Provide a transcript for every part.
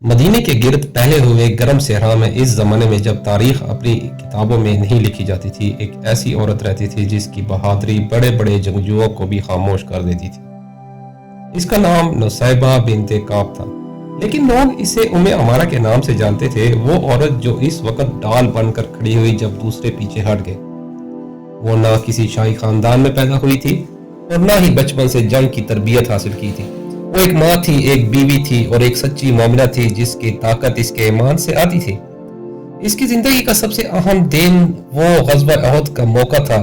مدینے کے گرد پھیلے ہوئے گرم صحرا میں اس زمانے میں جب تاریخ اپنی کتابوں میں نہیں لکھی جاتی تھی، ایک ایسی عورت رہتی تھی جس کی بہادری بڑے بڑے جنگجوؤں کو بھی خاموش کر دیتی تھی۔ اس کا نام نصیبہ بنت کعب تھا، لیکن لوگ اسے ام عمارہ کے نام سے جانتے تھے۔ وہ عورت جو اس وقت ڈال بن کر کھڑی ہوئی جب دوسرے پیچھے ہٹ گئے۔ وہ نہ کسی شاہی خاندان میں پیدا ہوئی تھی اور نہ ہی بچپن سے جنگ کی تربیت حاصل کی تھی۔ وہ ایک ماں تھی، ایک بیوی تھی اور ایک سچی مومنہ تھی جس کی طاقت اس کے ایمان سے آتی تھی۔ اس کی زندگی کا سب سے اہم دن وہ غزوہ احد کا موقع تھا۔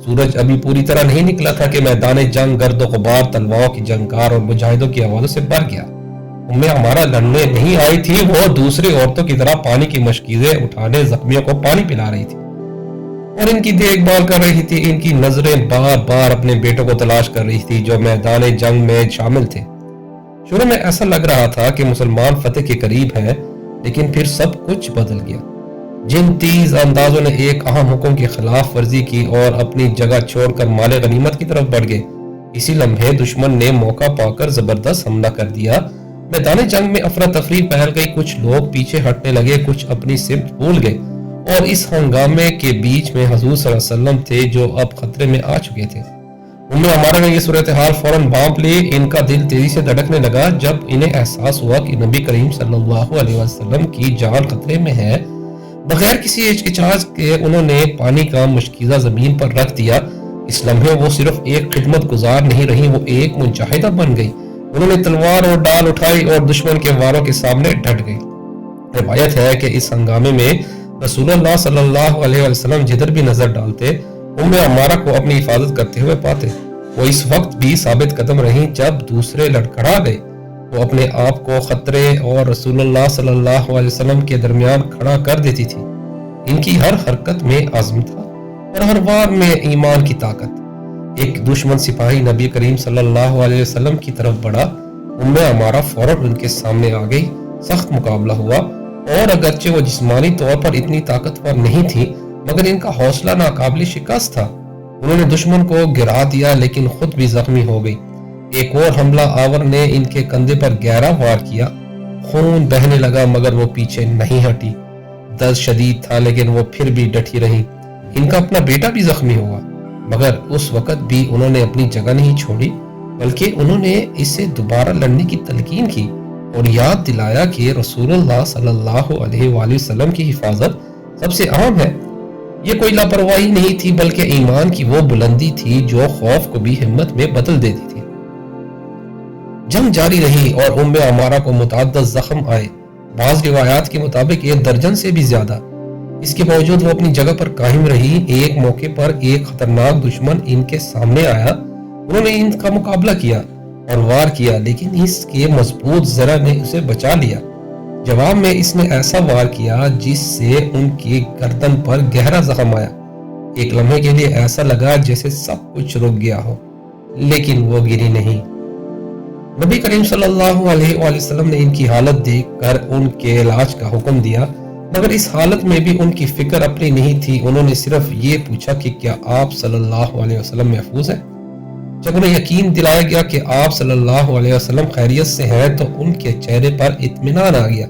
سورج ابھی پوری طرح نہیں نکلا تھا کہ میدان جنگ گرد و غبار تلواروں کی جھنکار اور مجاہدوں کی آوازوں سے بھر گیا۔ ام عمارہ لڑنے نہیں آئی تھی، وہ دوسری عورتوں کی طرح پانی کی مشکیزیں اٹھانے زخمیوں کو پانی پلا رہی تھی اور ان کی دیکھ بھال کر رہی تھی۔ ان کی نظریں بار بار اپنے بیٹوں کو تلاش کر رہی تھی جو میدان جنگ میں شامل تھے۔ شروع میں ایسا لگ رہا تھا کہ مسلمان فتح کے قریب ہیں، لیکن پھر سب کچھ بدل گیا۔ جن تیز اندازوں نے ایک اہم حکم کی خلاف ورزی کی اور اپنی جگہ چھوڑ کر مال غنیمت کی طرف بڑھ گئے، اسی لمحے دشمن نے موقع پا کر زبردست حملہ کر دیا۔ میدان جنگ میں افراتفری پھیل گئی، کچھ لوگ پیچھے ہٹنے لگے، کچھ اپنی سمت بھول گئے، اور اس ہنگامے کے بیچ میں حضور صلی اللہ علیہ وسلم تھے جو اب خطرے میں آ چکے تھے۔ ام عمارہ نے یہ صورتحال فوراً بھانپ لی۔ ان کا دل تیزی سے دھڑکنے لگا جب انہیں احساس ہوا کہ نبی کریم صلی اللہ علیہ وسلم کی جان خطرے میں ہے۔ بغیر کسی ہچکچاہٹ کے انہوں نے پانی کا مشکیزہ زمین پر رکھ دیا۔ اس لمحے وہ صرف ایک خدمت گزار نہیں رہی، وہ ایک مجاہدہ بن گئی۔ انہوں نے تلوار اور ڈال اٹھائی اور دشمن کے واروں کے سامنے ڈٹ گئی۔ روایت ہے کہ اس ہنگامے میں رسول اللہ صلی اللہ علیہ وسلم جدھر بھی نظر ڈالتے ام عمارہ کو اپنی حفاظت کرتے ہوئے پاتے۔ وہ اس وقت بھی ثابت قدم رہیں جب دوسرے لڑکھڑا گئے۔ وہ اپنے آپ کو خطرے اور رسول اللہ صلی اللہ علیہ وسلم کے درمیان کھڑا کر دیتی تھی۔ ان کی ہر حرکت میں عزم تھا اور ہر وار میں ایمان کی طاقت۔ ایک دشمن سپاہی نبی کریم صلی اللہ علیہ وسلم کی طرف بڑھا، ام عمارہ فوراً ان کے سامنے آ گئی۔ سخت مقابلہ ہوا اور اگرچہ وہ جسمانی طور پر اتنی طاقتور نہیں تھی مگر ان کا حوصلہ ناقابل شکست تھا۔ انہوں نے دشمن کو گرا دیا لیکن خود بھی زخمی ہو گئی۔ ایک اور حملہ آور نے ان کے کندھے پر گہرا وار کیا۔ خون بہنے لگا مگر وہ پیچھے نہیں ہٹی۔ درد شدید تھا لیکن وہ پھر بھی ڈٹی رہی۔ ان کا اپنا بیٹا بھی زخمی ہوا مگر اس وقت بھی انہوں نے اپنی جگہ نہیں چھوڑی، بلکہ انہوں نے اسے دوبارہ لڑنے کی تلقین کی اور یاد دلایا کہ رسول اللہ صلی اللہ علیہ وآلہ وسلم کی حفاظت سب سے اہم ہے۔ یہ کوئی لاپرواہی نہیں تھی بلکہ ایمان کی وہ بلندی تھی جو خوف کو بھی ہمت میں بدل دیتی تھی۔ جنگ جاری رہی اور ام عمارہ کو متعدد زخم آئے، بعض روایات کے مطابق 1 درجن سے بھی زیادہ۔ اس کے باوجود وہ اپنی جگہ پر قائم رہی۔ ایک موقع پر ایک خطرناک دشمن ان کے سامنے آیا۔ انہوں نے ان کا مقابلہ کیا اور وار کیا لیکن اس کے مضبوط زرہ نے اسے بچا لیا۔ جواب میں اس نے ایسا وار کیا جس سے ان کی گردن پر گہرا زخم آیا۔ ایک لمحے کے لیے ایسا لگا جیسے سب کچھ رک گیا ہو، لیکن وہ گری نہیں۔ نبی کریم صلی اللہ علیہ وآلہ وسلم نے ان کی حالت دیکھ کر ان کے علاج کا حکم دیا، مگر اس حالت میں بھی ان کی فکر اپنی نہیں تھی۔ انہوں نے صرف یہ پوچھا کہ کیا آپ صلی اللہ علیہ وسلم محفوظ ہیں؟ جب انہیں یقین دلایا گیا کہ آپ صلی اللہ علیہ وسلم خیریت سے ہیں تو ان کے چہرے پر اطمینان آ گیا،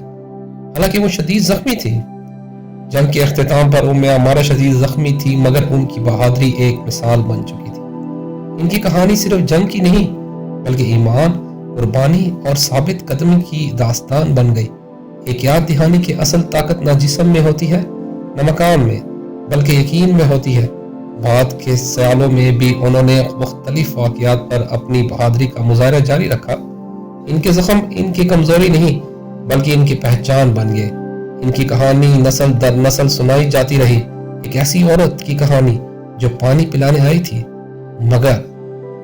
حالانکہ وہ شدید زخمی تھی۔ جنگ کے اختتام پر ام عمارہ شدید زخمی تھی مگر ان کی بہادری ایک مثال بن چکی تھی۔ ان کی کہانی صرف جنگ کی نہیں بلکہ ایمان، قربانی اور ثابت قدمی کی داستان بن گئی۔ ایک یاد دہانی کہ اصل طاقت نہ جسم میں ہوتی ہے نہ مکان میں بلکہ یقین میں ہوتی ہے۔ بعد کے سالوں میں بھی انہوں نے مختلف واقعات پر اپنی بہادری کا مظاہرہ جاری رکھا۔ ان کے زخم ان کی کمزوری نہیں بلکہ ان کی پہچان بن گئے۔ ان کی کہانی نسل در نسل سنائی جاتی رہی، ایک ایسی عورت کی کہانی جو پانی پلانے آئی تھی مگر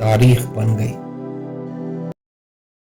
تاریخ بن گئی۔